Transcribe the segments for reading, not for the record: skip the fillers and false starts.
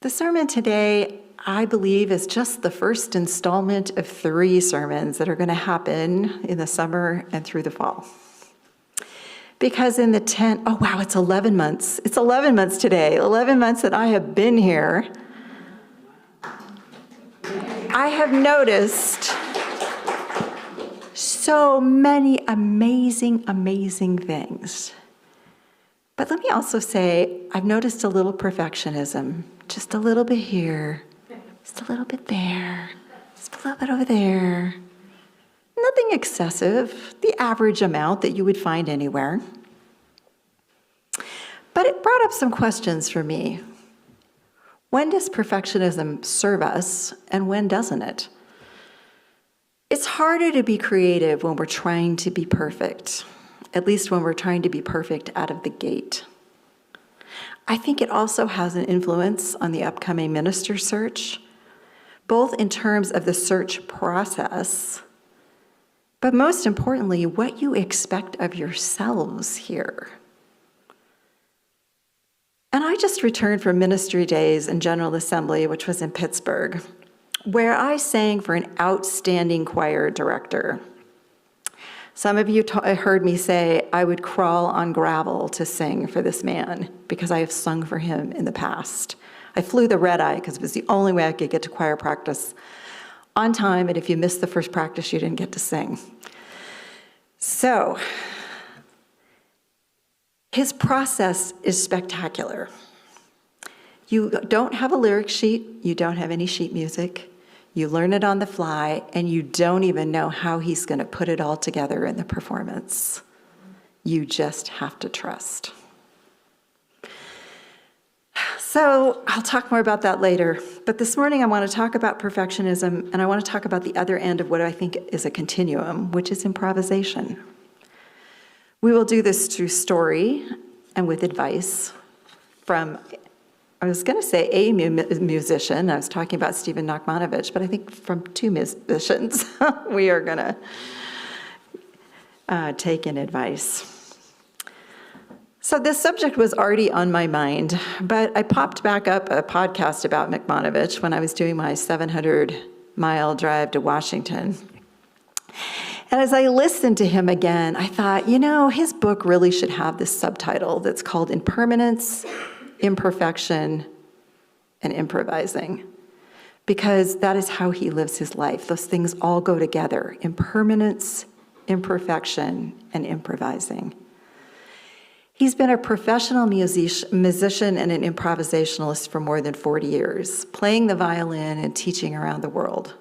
The sermon today, I believe, is just the first installment of 3 sermons that are going to happen in the summer and through the fall. Because in the 10, oh wow, it's 11 months. It's 11 months today, 11 months that I have been here. I have noticed so many amazing, amazing things. But let me also say, I've noticed a little perfectionism. Just a little bit here, just a little bit there, just a little bit over there. Nothing excessive, the average amount that you would find anywhere. But it brought up some questions for me. When does perfectionism serve us, and when doesn't it? It's harder to be creative when we're trying to be perfect, at least when we're trying to be perfect out of the gate. I think it also has an influence on the upcoming minister search, both in terms of the search process, but most importantly, what you expect of yourselves here. And I just returned from ministry days in General Assembly, which was in Pittsburgh, where I sang for an outstanding choir director. Some of you heard me say I would crawl on gravel to sing for this man because I have sung for him in the past. I flew the red eye because it was the only way I could get to choir practice on time, and if you missed the first practice, you didn't get to sing. So, his process is spectacular. You don't have a lyric sheet, you don't have any sheet music. You learn it on the fly, and you don't even know how he's going to put it all together in the performance. You just have to trust. So I'll talk more about that later. But this morning I want to talk about perfectionism, and I want to talk about the other end of what I think is a continuum, which is improvisation. We will do this through story and with advice from, I was going to say a musician. I was talking about Stephen Nachmanovitch, but I think from 2 musicians we are going to take in advice. So this subject was already on my mind, but I popped back up a podcast about Nachmanovitch when I was doing my 700-mile drive to Washington. And as I listened to him again, I thought, his book really should have this subtitle that's called Impermanence, Imperfection, and Improvising, because that is how he lives his life. Those things all go together: impermanence, imperfection, and improvising. He's been a professional musician and an improvisationalist for more than 40 years, playing the violin and teaching around the world.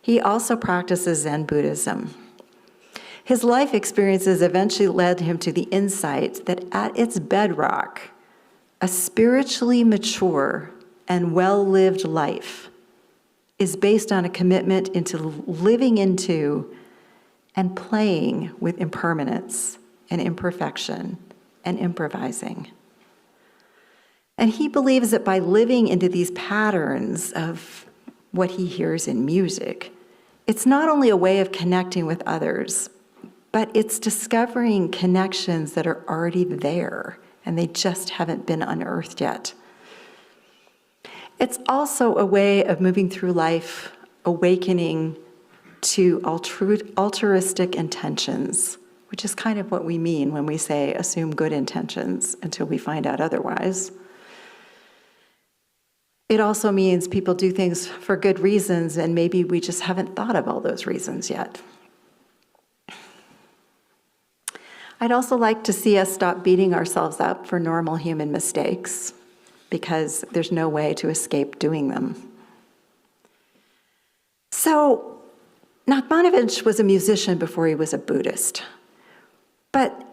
He also practices Zen Buddhism. His life experiences eventually led him to the insight that at its bedrock, a spiritually mature and well-lived life is based on a commitment into living into and playing with impermanence and imperfection and improvising. And he believes that by living into these patterns of what he hears in music, it's not only a way of connecting with others, but it's discovering connections that are already there, and they just haven't been unearthed yet. It's also a way of moving through life, awakening to altruistic intentions, which is kind of what we mean when we say assume good intentions until we find out otherwise. It also means people do things for good reasons, and maybe we just haven't thought of all those reasons yet. I'd also like to see us stop beating ourselves up for normal human mistakes, because there's no way to escape doing them. So, Nachmanovitch was a musician before he was a Buddhist. But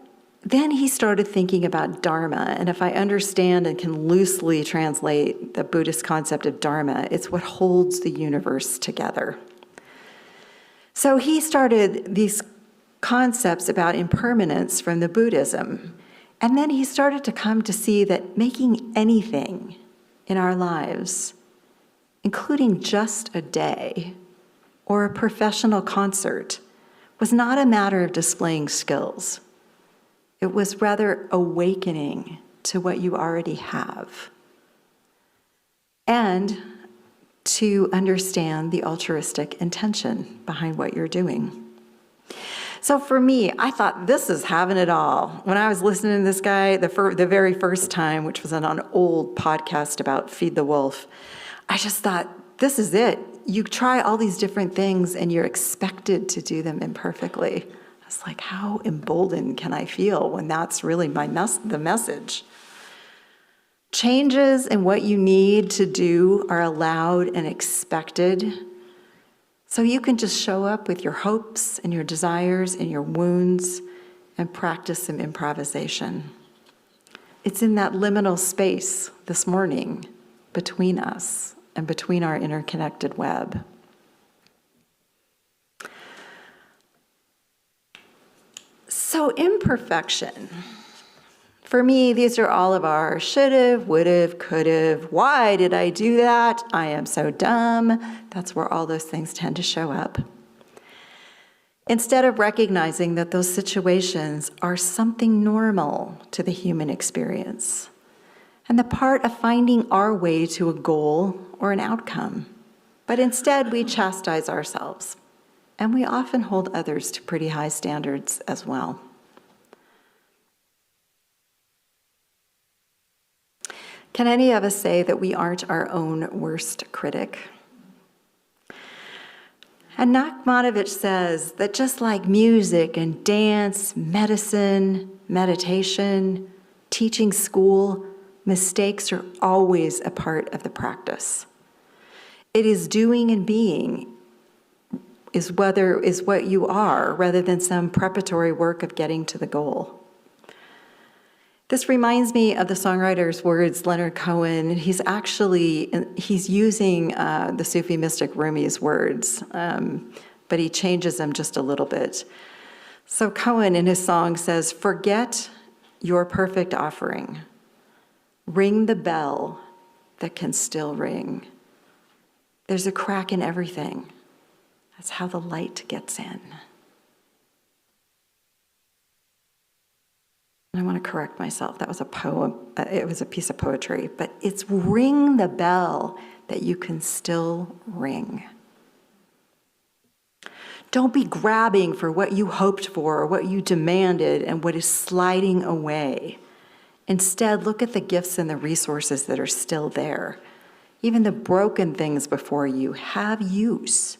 then he started thinking about Dharma, and if I understand and can loosely translate the Buddhist concept of Dharma, it's what holds the universe together. So he started these concepts about impermanence from the Buddhism, and then he started to come to see that making anything in our lives, including just a day or a professional concert, was not a matter of displaying skills. It was rather awakening to what you already have. and to understand the altruistic intention behind what you're doing. So for me, I thought, this is having it all. When I was listening to this guy the very first time, which was on an old podcast about Feed the Wolf, I just thought, this is it. You try all these different things and you're expected to do them imperfectly. I was like, how emboldened can I feel when that's really the message? Changes in what you need to do are allowed and expected. So you can just show up with your hopes and your desires and your wounds and practice some improvisation. It's in that liminal space this morning between us and between our interconnected web. So imperfection. For me, these are all of our should've, would've, could've. Why did I do that? I am so dumb. That's where all those things tend to show up. Instead of recognizing that those situations are something normal to the human experience and the part of finding our way to a goal or an outcome. But instead, we chastise ourselves, and we often hold others to pretty high standards as well. Can any of us say that we aren't our own worst critic? And Nachmanovitch says that just like music and dance, medicine, meditation, teaching school, mistakes are always a part of the practice. It is doing and being is what you are, rather than some preparatory work of getting to the goal. This reminds me of the songwriter's words, Leonard Cohen. He's using the Sufi mystic Rumi's words, but he changes them just a little bit. So Cohen in his song says, "Forget your perfect offering. Ring the bell that can still ring. There's a crack in everything. That's how the light gets in." I want to correct myself. That was a poem. It was a piece of poetry. But it's ring the bell that you can still ring. Don't be grabbing for what you hoped for or what you demanded and what is sliding away. Instead, look at the gifts and the resources that are still there. Even the broken things before you have use.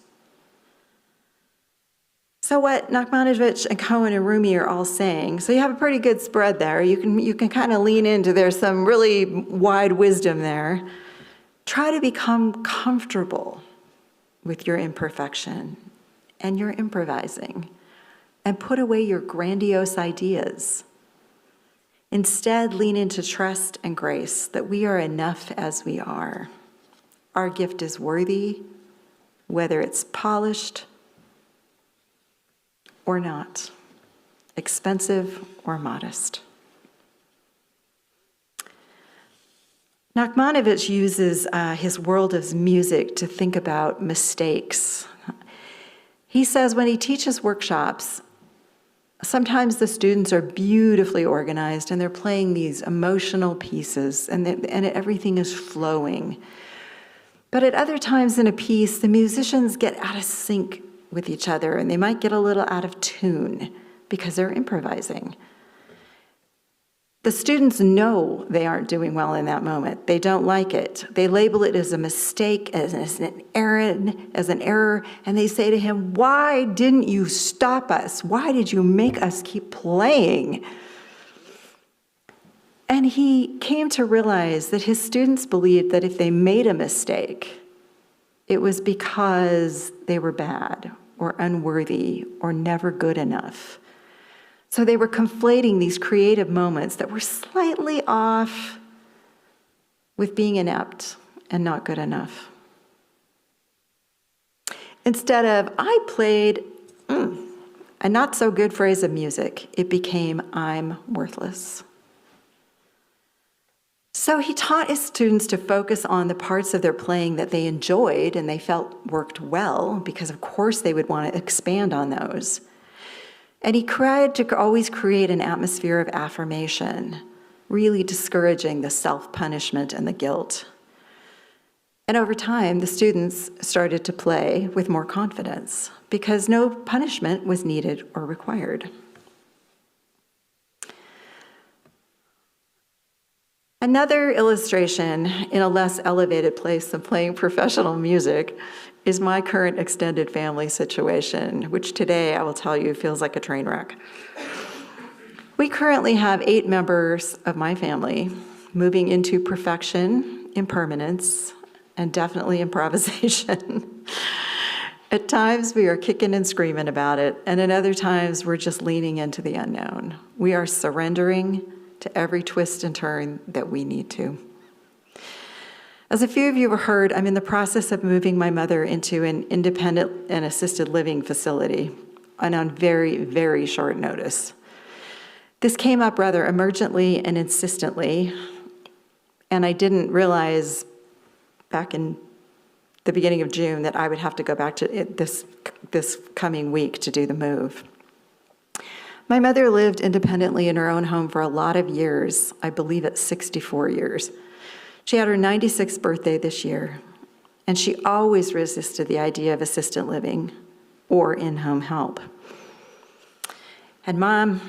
So what Nachmanovitch and Cohen and Rumi are all saying, so you have a pretty good spread there. You can kind of lean into, there's some really wide wisdom there. Try to become comfortable with your imperfection and your improvising, and put away your grandiose ideas. Instead, lean into trust and grace that we are enough as we are. Our gift is worthy, whether it's polished or not, expensive or modest. Nachmanovitch uses his world of music to think about mistakes. He says when he teaches workshops, sometimes the students are beautifully organized and they're playing these emotional pieces and everything is flowing. But at other times in a piece, the musicians get out of sync with each other, and they might get a little out of tune because they're improvising. The students know they aren't doing well in that moment. They don't like it. They label it as a mistake, as an error, and they say to him, "Why didn't you stop us? Why did you make us keep playing?" And he came to realize that his students believed that if they made a mistake, it was because they were bad or unworthy or never good enough. So they were conflating these creative moments that were slightly off with being inept and not good enough. Instead of, I played a not so good phrase of music, it became, I'm worthless. So he taught his students to focus on the parts of their playing that they enjoyed and they felt worked well, because of course they would want to expand on those. And he tried to always create an atmosphere of affirmation, really discouraging the self-punishment and the guilt. And over time, the students started to play with more confidence because no punishment was needed or required. Another illustration in a less elevated place than playing professional music is my current extended family situation, which today I will tell you feels like a train wreck. We currently have 8 members of my family moving into perfection, impermanence, and definitely improvisation. At times we are kicking and screaming about it, and at other times we're just leaning into the unknown. We are surrendering to every twist and turn that we need to. As a few of you have heard, I'm in the process of moving my mother into an independent and assisted living facility, and on very, very short notice. This came up rather emergently and insistently, and I didn't realize back in the beginning of June that I would have to go back to it this coming week to do the move. My mother lived independently in her own home for a lot of years, I believe at 64 years. She had her 96th birthday this year, and she always resisted the idea of assisted living or in-home help. And Mom,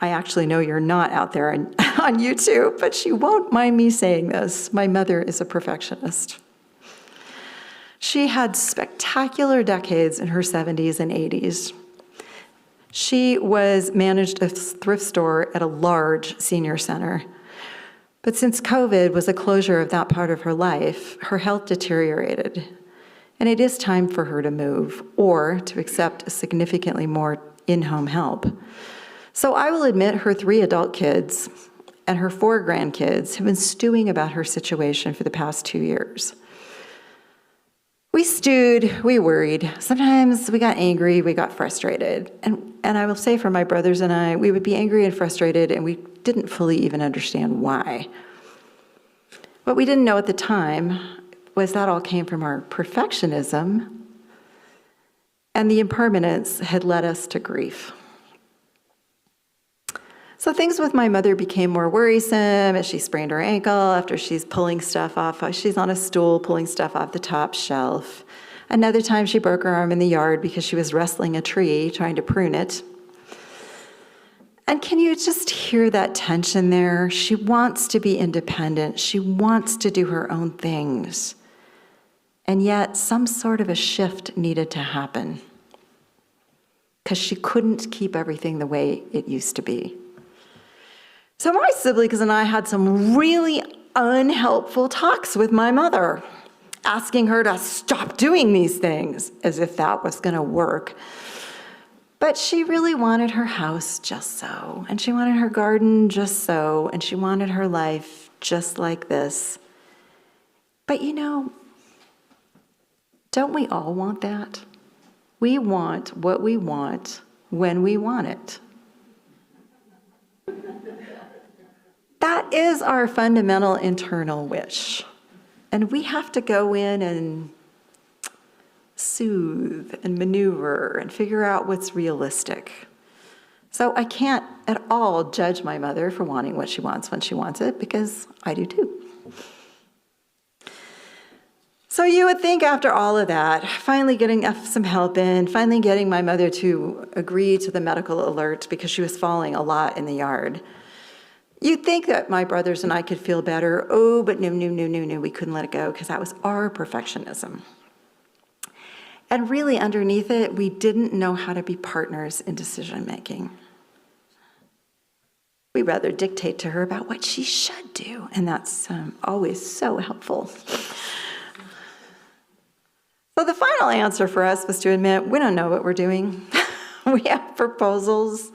I actually know you're not out there on YouTube, but she won't mind me saying this. My mother is a perfectionist. She had spectacular decades in her 70s and 80s. She managed a thrift store at a large senior center. But since COVID was a closure of that part of her life, her health deteriorated. And it is time for her to move or to accept significantly more in-home help. So I will admit her 3 adult kids and her 4 grandkids have been stewing about her situation for the past 2 years. We stewed, we worried. Sometimes we got angry, we got frustrated. And I will say for my brothers and I, we would be angry and frustrated and we didn't fully even understand why. What we didn't know at the time was that all came from our perfectionism, and the impermanence had led us to grief. So things with my mother became more worrisome as she sprained her ankle after she's pulling stuff off. She's on a stool pulling stuff off the top shelf. Another time she broke her arm in the yard because she was wrestling a tree, trying to prune it. And can you just hear that tension there? She wants to be independent. She wants to do her own things. And yet some sort of a shift needed to happen because she couldn't keep everything the way it used to be. So my siblings and I had some really unhelpful talks with my mother, asking her to stop doing these things, as if that was going to work. But she really wanted her house just so, and she wanted her garden just so, and she wanted her life just like this. But don't we all want that? We want what we want when we want it. That is our fundamental internal wish. And we have to go in and soothe and maneuver and figure out what's realistic. So I can't at all judge my mother for wanting what she wants when she wants it, because I do too. So you would think after all of that, finally getting some help in, finally getting my mother to agree to the medical alert because she was falling a lot in the yard, you'd think that my brothers and I could feel better. Oh, but no, we couldn't let it go because that was our perfectionism. And really underneath it, we didn't know how to be partners in decision making. We rather dictate to her about what she should do, and that's always so helpful. So the final answer for us was to admit we don't know what we're doing. We have proposals.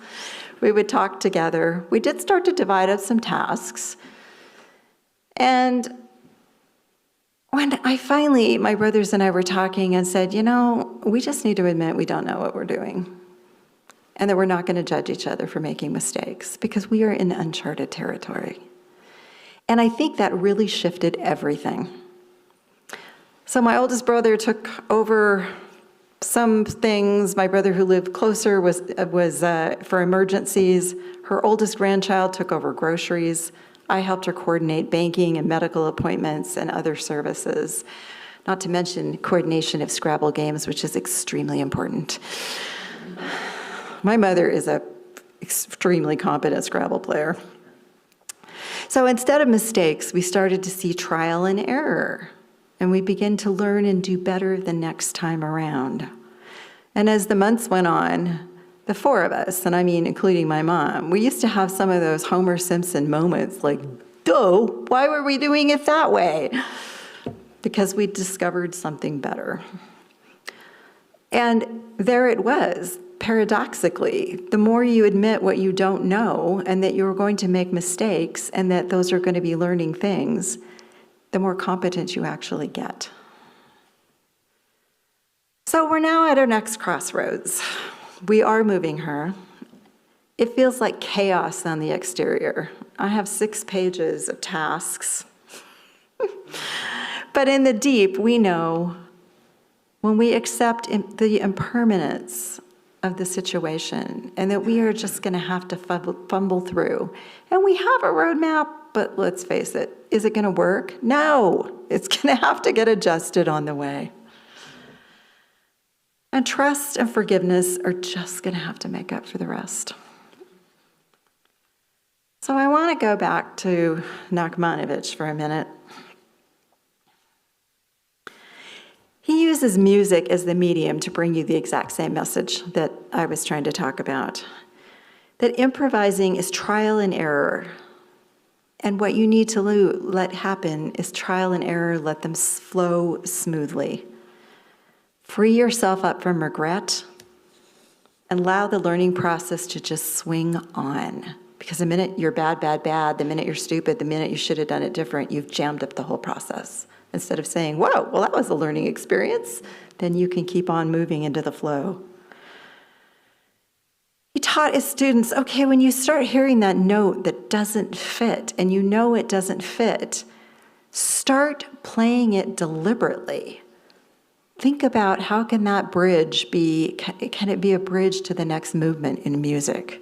We would talk together. We did start to divide up some tasks. And when my brothers and I were talking and said, we just need to admit we don't know what we're doing. And that we're not going to judge each other for making mistakes because we are in uncharted territory. And I think that really shifted everything. So my oldest brother took over some things. My brother who lived closer was for emergencies. Her oldest grandchild took over groceries. I helped her coordinate banking and medical appointments and other services, not to mention coordination of Scrabble games, which is extremely important. My mother is an extremely competent Scrabble player. So instead of mistakes, we started to see trial and error, and we began to learn and do better the next time around. And as the months went on, the four of us, and I mean including my mom, we used to have some of those Homer Simpson moments like, duh, why were we doing it that way? Because we discovered something better. And there it was, paradoxically. The more you admit what you don't know and that you're going to make mistakes and that those are going to be learning things, the more competent you actually get. So we're now at our next crossroads. We are moving her. It feels like chaos on the exterior. I have 6 pages of tasks. But in the deep, we know when we accept the impermanence of the situation and that we are just going to have to fumble through. And we have a roadmap, but let's face it, is it going to work? No, it's going to have to get adjusted on the way. And trust and forgiveness are just going to have to make up for the rest. So I want to go back to Nachmanovitch for a minute. He uses music as the medium to bring you the exact same message that I was trying to talk about. That improvising is trial and error. And what you need to let happen is trial and error, let them flow smoothly. Free yourself up from regret and allow the learning process to just swing on. Because the minute you're bad, the minute you're stupid, the minute you should have done it different, you've jammed up the whole process. Instead of saying, whoa, well, that was a learning experience, then you can keep on moving into the flow. He taught his students, okay, when you start hearing that note that doesn't fit, and you know it doesn't fit, start playing it deliberately. Think about how can that bridge be, can it be a bridge to the next movement in music?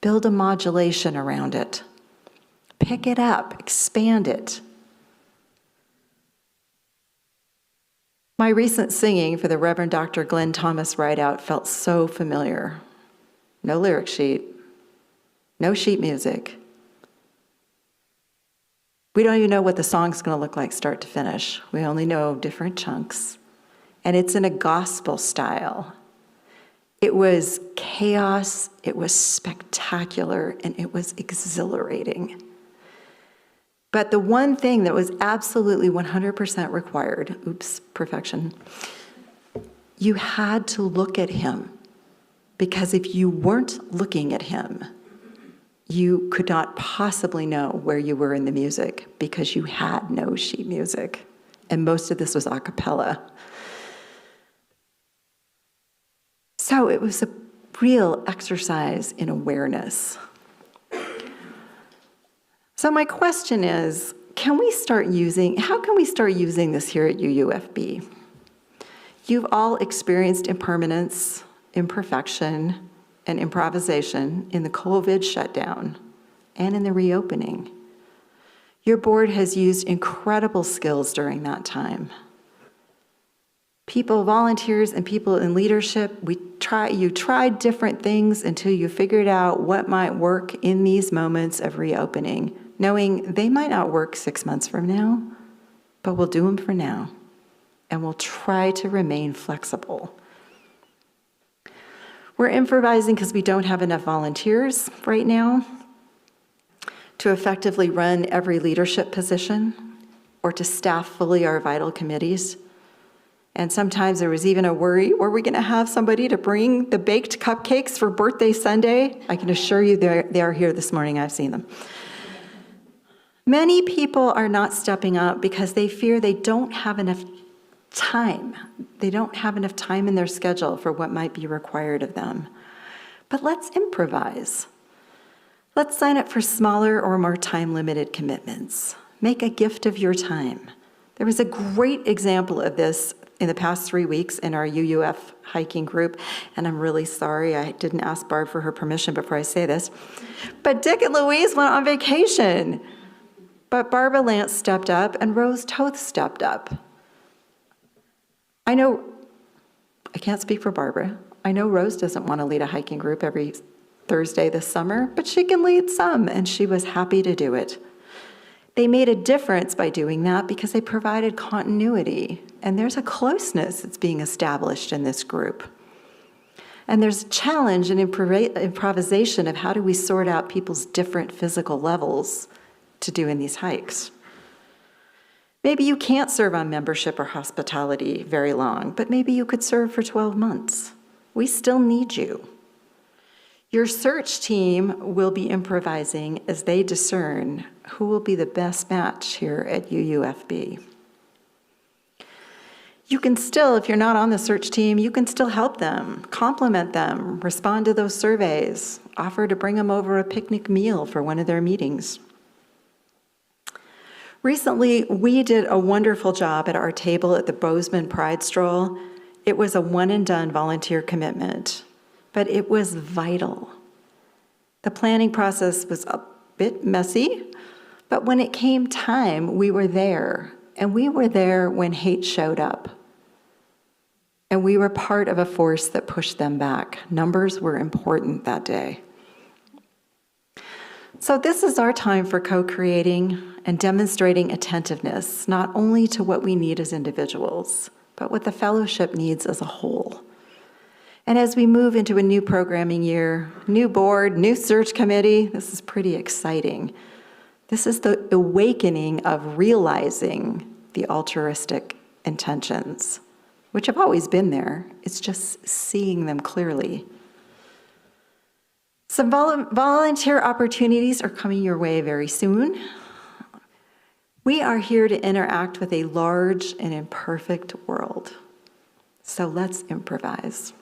Build a modulation around it. Pick it up, expand it. My recent singing for the Reverend Dr. Glenn Thomas Rideout felt so familiar. No lyric sheet, no sheet music. We don't even know what the song's going to look like start to finish. We only know different chunks. And it's in a gospel style. It was chaos, it was spectacular, and it was exhilarating. But the one thing that was absolutely 100% required, perfection, you had to look at him. Because if you weren't looking at him, you could not possibly know where you were in the music because you had no sheet music. And most of this was a cappella. So it was a real exercise in awareness. So my question is, how can we start using this here at UUFB? You've all experienced impermanence, imperfection, and improvisation in the COVID shutdown and in the reopening. Your board has used incredible skills during that time. People, volunteers, and people in leadership, you tried different things until you figured out what might work in these moments of reopening, knowing they might not work 6 months from now, but we'll do them for now, and we'll try to remain flexible. We're improvising because we don't have enough volunteers right now to effectively run every leadership position or to staff fully our vital committees. And sometimes there was even a worry, were we going to have somebody to bring the baked cupcakes for birthday Sunday? I can assure you they are here this morning. I've seen them. Many people are not stepping up because they fear they don't have enough time. They don't have enough time in their schedule for what might be required of them. But let's improvise. Let's sign up for smaller or more time-limited commitments. Make a gift of your time. There was a great example of this in the past 3 weeks in our UUF hiking group, and I'm really sorry I didn't ask Barb for her permission before I say this, but Dick and Louise went on vacation. But Barbara Lance stepped up and Rose Toth stepped up. I can't speak for Barbara. I know Rose doesn't want to lead a hiking group every Thursday this summer, but she can lead some, and she was happy to do it. They made a difference by doing that because they provided continuity, and there's a closeness that's being established in this group. And there's a challenge in improvisation of how do we sort out people's different physical levels to do in these hikes. Maybe you can't serve on membership or hospitality very long, but maybe you could serve for 12 months. We still need you. Your search team will be improvising as they discern who will be the best match here at UUFB. You can still, if you're not on the search team, you can still help them, compliment them, respond to those surveys, offer to bring them over a picnic meal for one of their meetings. Recently, we did a wonderful job at our table at the Bozeman Pride Stroll. It was a one-and-done volunteer commitment, but it was vital. The planning process was a bit messy, but when it came time, we were there, and we were there when hate showed up. And we were part of a force that pushed them back. Numbers were important that day. So this is our time for co-creating and demonstrating attentiveness, not only to what we need as individuals, but what the fellowship needs as a whole. And as we move into a new programming year, new board, new search committee, this is pretty exciting. This is the awakening of realizing the altruistic intentions, which have always been there. It's just seeing them clearly. Some volunteer opportunities are coming your way very soon. We are here to interact with a large and imperfect world. So let's improvise.